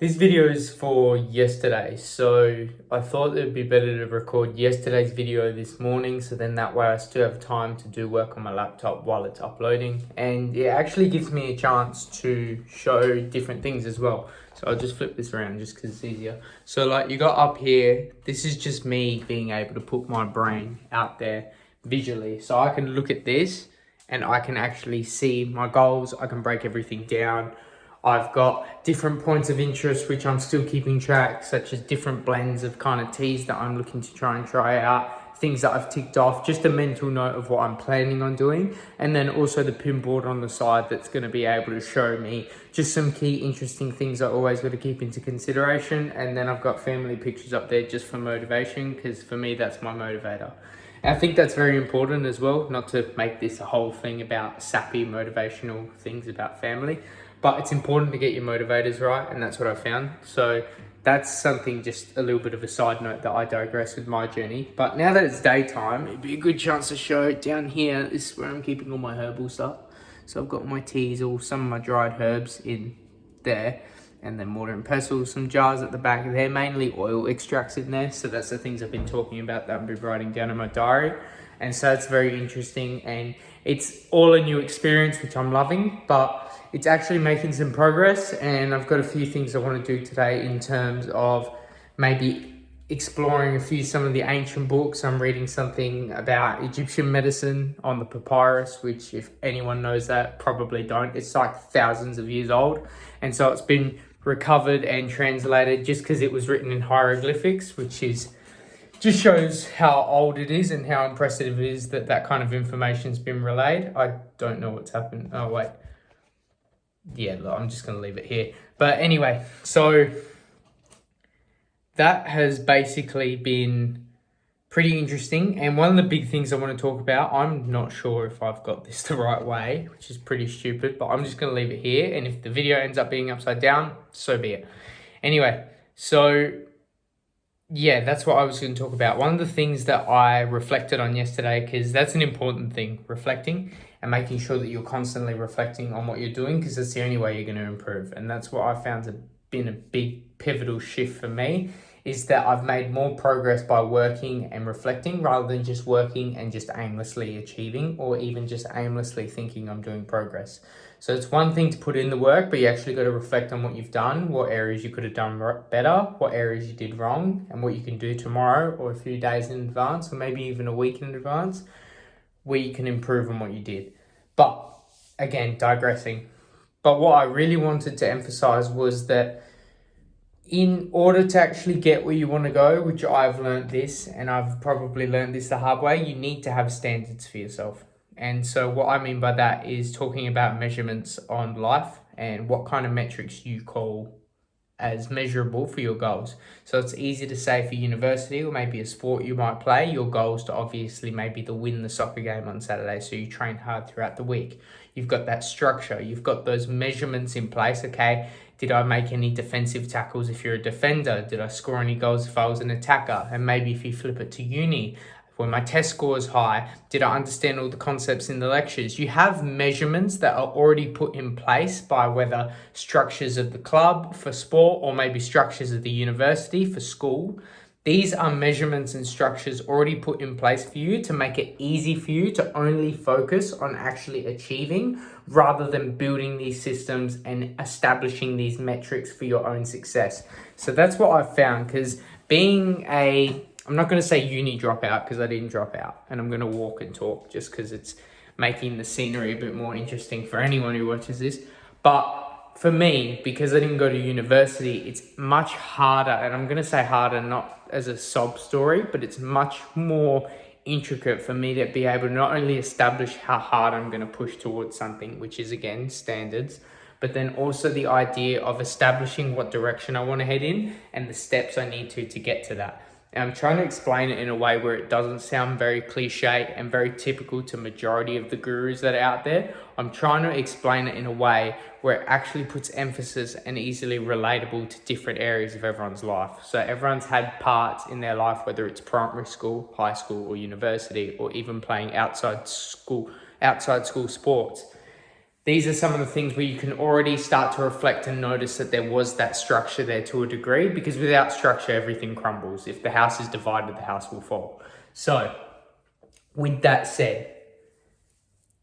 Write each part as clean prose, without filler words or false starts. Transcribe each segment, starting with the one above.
This video is for yesterday, so I thought it'd be better to record yesterday's video this morning, so then that way I still have time to do work on my laptop while it's uploading, and it actually gives me a chance to show different things as well. So I'll just flip this around just because it's easier. So like you got up here, this is just me being able to put my brain out there visually. So I can look at this and I can actually see my goals, I can break everything down. I've got different points of interest, which I'm still keeping track, such as different blends of kind of teas that I'm looking to try out, things that I've ticked off, just a mental note of what I'm planning on doing. And then also the pinboard on the side that's going to be able to show me just some key interesting things I always got to keep into consideration. And then I've got family pictures up there just for motivation, because for me, that's my motivator. I think that's very important as well, not to make this a whole thing about sappy motivational things about family, but it's important to get your motivators right, and that's what I found. So that's something, just a little bit of a side note that I digress with my journey. But now that it's daytime, it'd be a good chance to show it. Down here. This is where I'm keeping all my herbal stuff. So I've got my teas, all some of my dried herbs in there, and then mortar and pestle, some jars at the back there, mainly oil extracts in there. So that's the things I've been talking about that I've been writing down in my diary. And so it's very interesting, and it's all a new experience, which I'm loving, but it's actually making some progress. And I've got a few things I want to do today in terms of maybe exploring some of the ancient books. I'm reading something about Egyptian medicine on the papyrus, which, if anyone knows that, probably don't. It's like thousands of years old. And so it's been recovered and translated just because it was written in hieroglyphics, which is just shows how old it is and how impressive it is that that kind of information's been relayed. I don't know what's happened. Oh, wait. Yeah, look, I'm just going to leave it here. But anyway, so that has basically been pretty interesting. And one of the big things I want to talk about, I'm not sure if I've got this the right way, which is pretty stupid, but I'm just going to leave it here. And if the video ends up being upside down, so be it. Anyway, so yeah, that's what I was going to talk about. One of the things that I reflected on yesterday, because that's an important thing, reflecting and making sure that you're constantly reflecting on what you're doing, because that's the only way you're going to improve. And that's what I found to been a big pivotal shift for me, is that I've made more progress by working and reflecting rather than just working and just aimlessly achieving, or even just aimlessly thinking I'm doing progress. So it's one thing to put in the work, but you actually got to reflect on what you've done, what areas you could have done better, what areas you did wrong, and what you can do tomorrow or a few days in advance, or maybe even a week in advance, where you can improve on what you did. But again, digressing. But what I really wanted to emphasize was that in order to actually get where you want to go, which I've learned this, and I've probably learned this the hard way, you need to have standards for yourself. And so what I mean by that is talking about measurements on life and what kind of metrics you call as measurable for your goals. So it's easy to say for university or maybe a sport you might play, your goals to obviously maybe to win the soccer game on Saturday. So you train hard throughout the week. You've got that structure. You've got those measurements in place. Okay, did I make any defensive tackles if you're a defender? Did I score any goals if I was an attacker? And maybe if you flip it to uni, when my test score is high, did I understand all the concepts in the lectures? You have measurements that are already put in place by whether structures of the club for sport or maybe structures of the university for school. These are measurements and structures already put in place for you to make it easy for you to only focus on actually achieving rather than building these systems and establishing these metrics for your own success. So that's what I've found, because I'm not going to say uni dropout because I didn't drop out, and I'm going to walk and talk just because it's making the scenery a bit more interesting for anyone who watches this. But for me, because I didn't go to university, it's much harder, and I'm going to say harder not as a sob story, but it's much more intricate for me to be able to not only establish how hard I'm going to push towards something, which is again standards, but then also the idea of establishing what direction I want to head in and the steps I need to get to that. And I'm trying to explain it in a way where it doesn't sound very cliche and very typical to majority of the gurus that are out there. I'm trying to explain it in a way where it actually puts emphasis and easily relatable to different areas of everyone's life. So everyone's had parts in their life, whether it's primary school, high school, or university, or even playing outside school sports. these are some of the things where you can already start to reflect and notice that there was that structure there to a degree, because without structure, everything crumbles. If the house is divided, the house will fall. So with that said,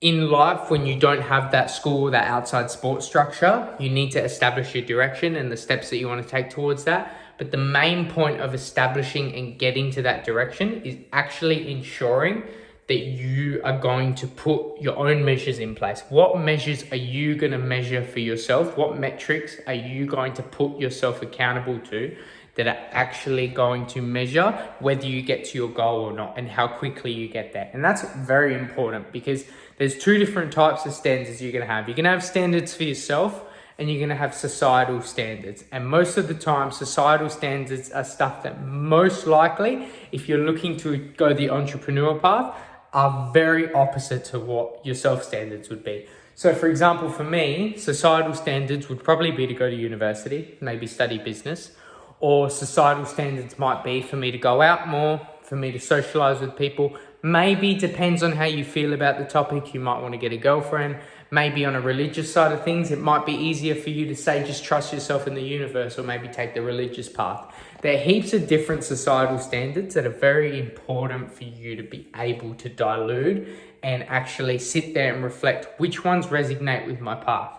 in life, when you don't have that school, that outside sports structure, you need to establish your direction and the steps that you want to take towards that. But the main point of establishing and getting to that direction is actually ensuring that you are going to put your own measures in place. What measures are you going to measure for yourself? What metrics are you going to put yourself accountable to that are actually going to measure whether you get to your goal or not, and how quickly you get there? And that's very important, because there's two different types of standards you're going to have. You're going to have standards for yourself, and you're going to have societal standards. And most of the time, societal standards are stuff that most likely, if you're looking to go the entrepreneur path, are very opposite to what your self-standards would be. So for example, for me, societal standards would probably be to go to university, maybe study business, or societal standards might be for me to go out more, for me to socialize with people. Maybe, depends on how you feel about the topic, you might want to get a girlfriend. Maybe on a religious side of things, it might be easier for you to say, just trust yourself in the universe, or maybe take the religious path. There are heaps of different societal standards that are very important for you to be able to dilute and actually sit there and reflect which ones resonate with my path.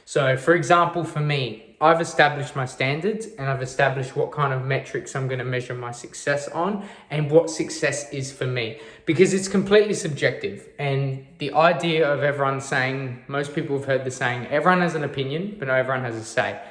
So for example, for me, I've established my standards and I've established what kind of metrics I'm going to measure my success on and what success is for me, because it's completely subjective. And the idea of everyone saying, most people have heard the saying, everyone has an opinion, but not everyone has a say.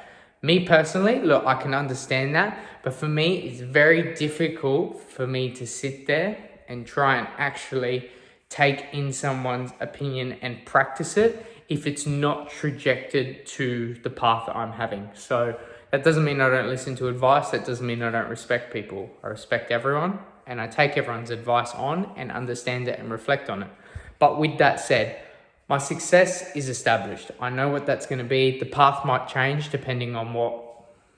Me personally, look, I can understand that, but for me, it's very difficult for me to sit there and try and actually take in someone's opinion and practice it if it's not trajected to the path that I'm having. So that doesn't mean I don't listen to advice. That doesn't mean I don't respect people. I respect everyone, and I take everyone's advice on and understand it and reflect on it. But with that said, my success is established. I know what that's going to be. The path might change depending on what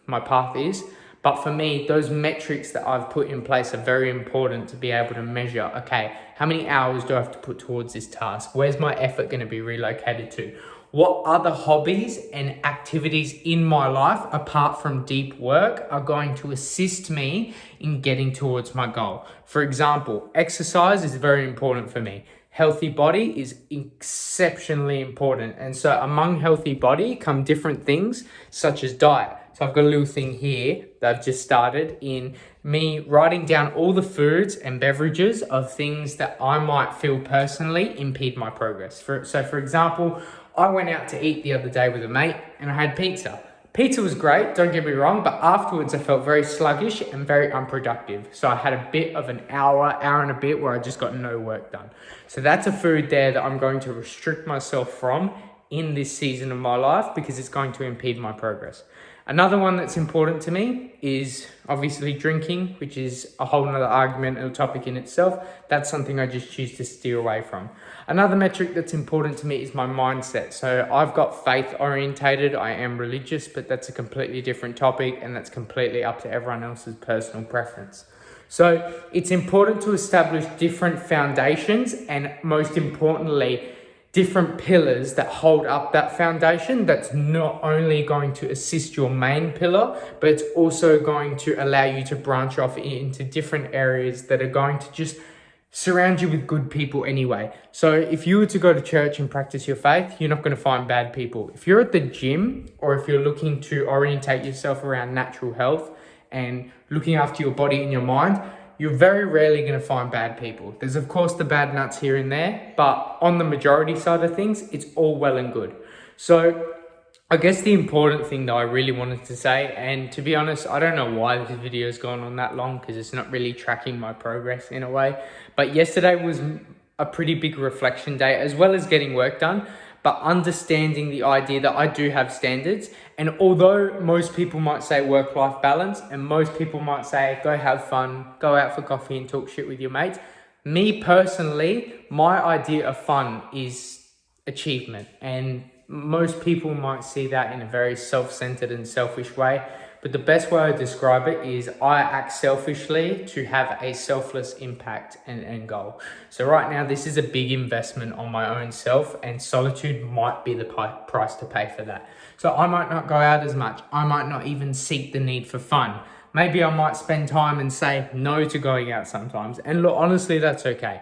my path is. But for me, those metrics that I've put in place are very important to be able to measure, okay, how many hours do I have to put towards this task? Where's my effort going to be relocated to? What other hobbies and activities in my life, apart from deep work, are going to assist me in getting towards my goal? For example, exercise is very important for me. Healthy body is exceptionally important. And so among healthy body come different things such as diet. So I've got a little thing here that I've just started in me writing down all the foods and beverages of things that I might feel personally impede my progress. So for example, I went out to eat the other day with a mate and I had pizza. Pizza was great, don't get me wrong, but afterwards I felt very sluggish and very unproductive. So I had a bit of an hour and a bit where I just got no work done. So that's a food there that I'm going to restrict myself from in this season of my life because it's going to impede my progress. Another one that's important to me is obviously drinking, which is a whole nother argument and a topic in itself. That's something I just choose to steer away from. Another metric that's important to me is my mindset. So I've got faith orientated. I am religious, but that's a completely different topic and that's completely up to everyone else's personal preference. So it's important to establish different foundations and most importantly, different pillars that hold up that foundation. That's not only going to assist your main pillar, but it's also going to allow you to branch off into different areas that are going to just surround you with good people anyway. So if you were to go to church and practice your faith, you're not going to find bad people. If you're at the gym or if you're looking to orientate yourself around natural health and looking after your body and your mind, you're very rarely going to find bad people. There's of course the bad nuts here and there, but on the majority side of things, it's all well and good. So I guess the important thing that I really wanted to say, and to be honest, I don't know why this video has gone on that long because it's not really tracking my progress in a way, but yesterday was a pretty big reflection day as well as getting work done, but understanding the idea that I do have standards. And although most people might say work-life balance and most people might say go have fun, go out for coffee and talk shit with your mates, me personally, my idea of fun is achievement. And most people might see that in a very self-centered and selfish way, but the best way to describe it is I act selfishly to have a selfless impact and end goal. So right now, this is a big investment on my own self, and solitude might be the price to pay for that. So I might not go out as much. I might not even seek the need for fun. Maybe I might spend time and say no to going out sometimes. And look, honestly, that's okay.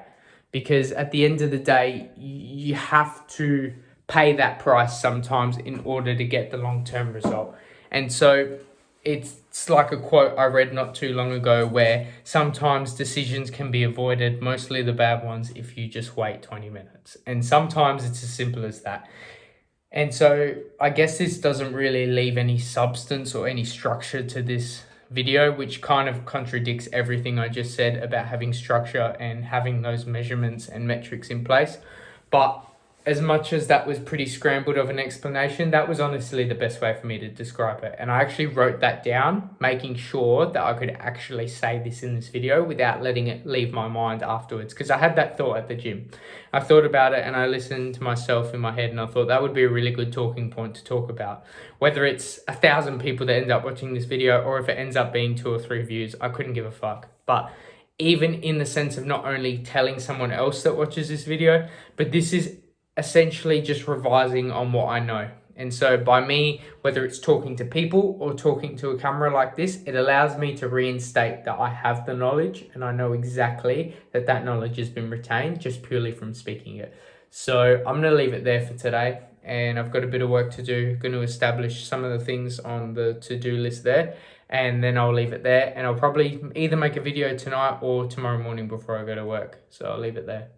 Because at the end of the day, you have to pay that price sometimes in order to get the long-term result. And so it's like a quote I read not too long ago where sometimes decisions can be avoided, mostly the bad ones, if you just wait 20 minutes. And sometimes it's as simple as that. And so I guess this doesn't really leave any substance or any structure to this video, which kind of contradicts everything I just said about having structure and having those measurements and metrics in place. But as much as that was pretty scrambled of an explanation, that was honestly the best way for me to describe it. And I actually wrote that down, making sure that I could actually say this in this video without letting it leave my mind afterwards. Because I had that thought at the gym. I thought about it and I listened to myself in my head, and I thought that would be a really good talking point to talk about. Whether it's 1,000 people that end up watching this video or if it ends up being 2 or 3 views, I couldn't give a fuck. But even in the sense of not only telling someone else that watches this video, but this is essentially just revising on what I know. And so by me, whether it's talking to people or talking to a camera like this, it allows me to reinstate that I have the knowledge and I know exactly that that knowledge has been retained just purely from speaking it. So I'm going to leave it there for today, and I've got a bit of work to do. Going to establish some of the things on the to-do list there, and then I'll leave it there, and I'll probably either make a video tonight or tomorrow morning before I go to work. So I'll leave it there.